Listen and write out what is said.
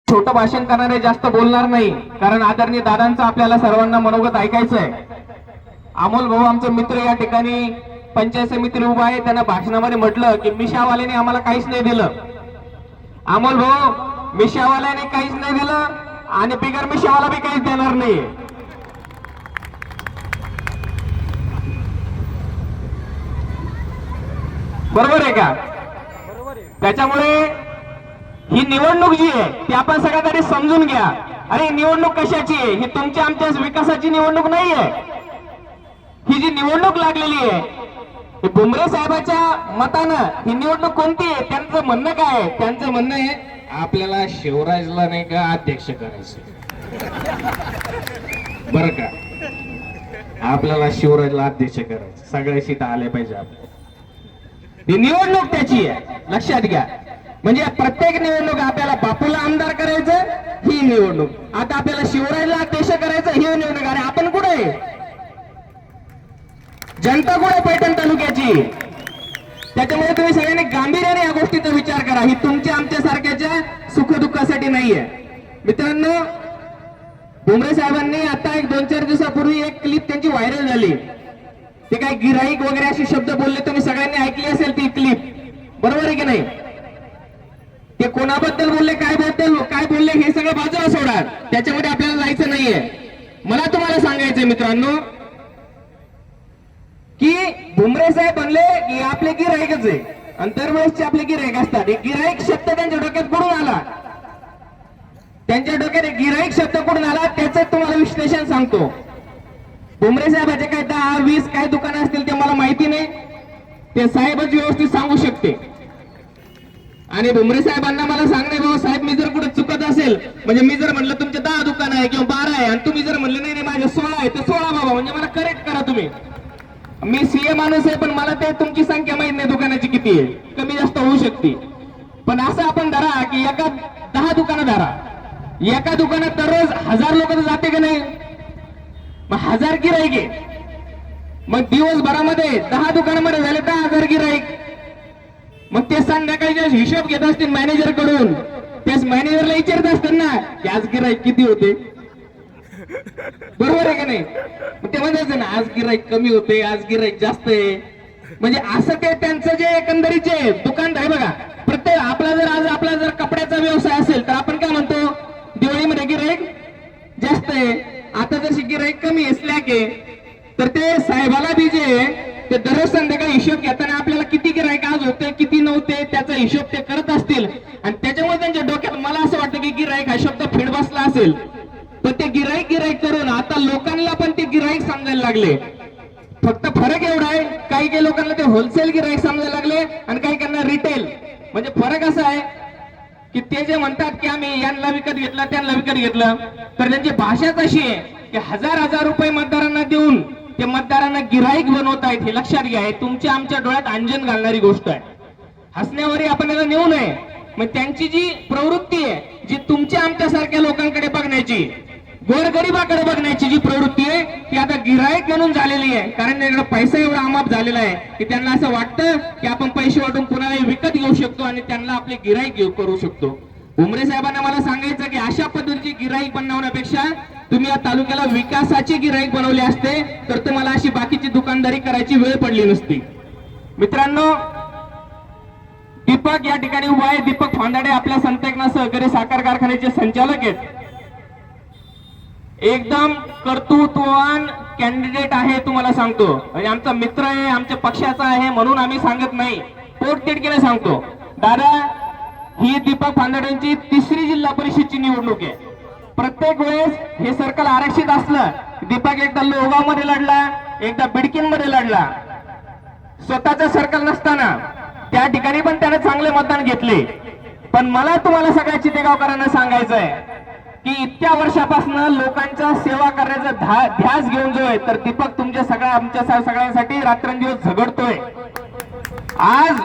छोटं भाषण करणारे जास्त बोलणार नाही, कारण आदरणीय दादांचं आपल्याला सर्वांना मनोगत ऐकायचं आहे. अमोल भाऊ आमचे मित्र या ठिकाणी पंचायत समितीला उभा आहे. त्यांना भाषणामध्ये म्हटलं की मिशावाल्याने आम्हाला काहीच नाही दिलं. अमोल भाऊ, मिशावाल्याने काहीच नाही दिलं आणि बिगर मिशावाला बी काहीच देणार नाही. बरोबर आहे का? त्याच्यामुळे ही निवडणूक जी आहे ती आपण सगळ्यात आधी समजून घ्या. अरे निवडणूक कशाची आहे? ही तुमच्या आमच्या विकासाची निवडणूक नाही आहे. ही जी निवडणूक लागलेली आहे भुमरे साहेबाच्या मतानं ही निवडणूक कोणती आहे? त्यांचं म्हणणं काय आहे? त्यांचं म्हणणं आहे आपल्याला शिवराजला नाही का अध्यक्ष करायचं. बरं का, आपल्याला शिवराजला अध्यक्ष करायचं, सगळ्या सीट आल्या पाहिजे आपल्याला. ही निवडणूक त्याची आहे, लक्षात घ्या. म्हणजे प्रत्येक निवडणूक आपल्याला बापूला आमदार करायचं ही निवडणूक, आता आपल्याला शिवराजला अध्यक्ष करायचं ही निवडणूक. अरे आपण कुठे आहे? जनता कुठे पैठण तालुक्याची? त्याच्यामुळे तुम्ही सगळ्यांनी गांभीर्याने या गोष्टीचा विचार करा. ही तुमच्या आमच्या सारख्याच्या सुखदुःखासाठी नाहीये. मित्रांनो, भुमरे साहेबांनी आता एक 2-4 दिवसापूर्वी एक क्लिप त्यांची व्हायरल झाली. ते काय गिराईक वगैरे असे शब्द बोलले, तुम्ही सगळ्यांनी ऐकली असेल ती क्लिप, बरोबर आहे की नाही? ते कोणाबद्दल बोलले, काय बोलले हे सगळं बाजूला सोडा, त्याच्यामध्ये आपल्याला जायचं नाहीये. मला तुम्हाला सांगायचंय मित्रांनो की भुमरे साहेब म्हणले की आपले गिराईकच आहे आणि दरवेळेसचे आपले गिराईक असतात. एक गिराईक शब्द त्यांच्या डोक्यात कुठून आला? त्यांच्या डोक्यात एक गिराईक शब्द कुठून आला त्याचं तुम्हाला विश्लेषण सांगतो. भुमरे साहेबाचे काय 10-20 काय दुकानं असतील ते मला माहिती नाही, ते साहेबच व्यवस्थित सांगू शकते. आणि भुमरे साहेबांना मला सांगणे, बाबा साहेब मी जर कुठे चुकत असेल, म्हणजे मी जर म्हणलं तुमचे 10 दुकान आहे किंवा 12 आहे आणि तुम्ही जर म्हणले नाही माझे 16 आहे तर 16 बाबा, म्हणजे मला करेक्ट करा तुम्ही. मी सीए माणूस आहे पण मला ते तुमची संख्या माहित नाही दुकानाची किती आहे, कमी जास्त होऊ शकते. पण असं आपण धरा की एका 10 दुकानं धरा, एका दुकानात दररोज 1000 लोक जाते का नाही? मग 1000 गिराईक आहे, मग दिवसभरामध्ये 10 दुकानामध्ये झाले 10,000 गिराईक. मग ते संध्याकाळी हिशोब घेत असतील मॅनेजर कडून, त्याच मॅनेजरला विचारत असतील ना की आज गिराईक किती होते, बरोबर आहे का नाही? मग ते म्हणायचं ना आज गिराईक कमी होते, आज गिराईक जास्त आहे. म्हणजे असं ते त्यांचं जे एकंदरीचे दुकान आहे बघा. प्रत्येक आपला जर कपड्याचा व्यवसाय असेल तर आपण काय म्हणतो, दिवाळीमध्ये गिराईक जास्त आहे, आता जर गिराईक कमी आहे, स्लॅक आहे. तर ते साहेबाला बी जे ते दररोज संध्याकाळी हिशोब घेताना आपल्याला किती गिराईक आज होते किती नव्हते त्याचा हिशोब ते करत असतील. आणि त्याच्यामुळे त्यांच्या डोक्यात मला असं वाटतं की गिराईक हा शब्द फिट बसला असेल. पण ते गिराईक करून आता लोकांना पण ते गिराईक समजायला लागले. फक्त फरक एवढा आहे, काही लोकांना ते होलसेल गिराईक समजायला लागले आणि काही त्यांना रिटेल. म्हणजे फरक असा आहे की ते जे म्हणतात की आम्ही यांना विकत घेतलं त्यांना विकत घेतलं, तर त्यांची भाषाच अशी आहे की 1000 रुपये मतदारांना देऊन ते मतदारांना गिराईक बनवत आहेत. हे लक्षात घ्या, हे तुमच्या आमच्या डोळ्यात अंजन घालणारी गोष्ट आहे. हसण्यावरही आपण याला नेऊ नये. मग त्यांची जी प्रवृत्ती आहे, जी तुमच्या आमच्या सारख्या लोकांकडे बघण्याची, गोरगरिबाकडे बघण्याची जी प्रवृत्ती आहे ती आता गिराईक म्हणून झालेली आहे. कारण त्यांना पैसा एवढा अमाप झालेला आहे की त्यांना असं वाटतं की आपण पैसे वाटून कुणालाही विकत घेऊ शकतो आणि त्यांना आपले गिराईक करू शकतो. भुमरे साहेबांना मला सांगायचं की अशा पद्धतीची गिराईक बनवण्यापेक्षा तुम्ही या तालुक्याला विकासाची गिराईक बनवली असते तर तुम्हाला अशी बाकीची दुकानदारी करायची वेळ पडली नसती. मित्रांनो, दीपक या ठिकाणी उभा आहे. दीपक फांदाडे आपल्या संत एकनाथ सहकारी साखर कारखान्याचे संचालक आहेत. एकदम कर्तृत्ववान कॅन्डिडेट आहे, तुम्हाला सांगतो. म्हणजे आमचा मित्र आहे, आमच्या पक्षाचा आहे म्हणून आम्ही सांगत नाही, पोटतिडकीने सांगतो. दादा, ही दीपक फांदाडेंची 3री जिल्हा परिषदची निवडणूक आहे. प्रत्येक वेळेस हे सर्कल आरक्षित असलं, दीपक एकदा लोहगाव मध्ये लढला, एकदा बिडकीन मध्ये लढला. स्वतःचं सर्कल नसताना त्या ठिकाणी पण त्याने चांगले मतदान घेतले. पण मला तुम्हाला सगळ्या चितेगावकरांना सांगायचं आहे की इतक्या वर्षापासून लोकांच्या सेवा करण्याचा ध्यास घेऊन जो आहे तर दीपक तुमच्या आमच्या सगळ्यांसाठी रात्रंदिवस झगडतोय. आज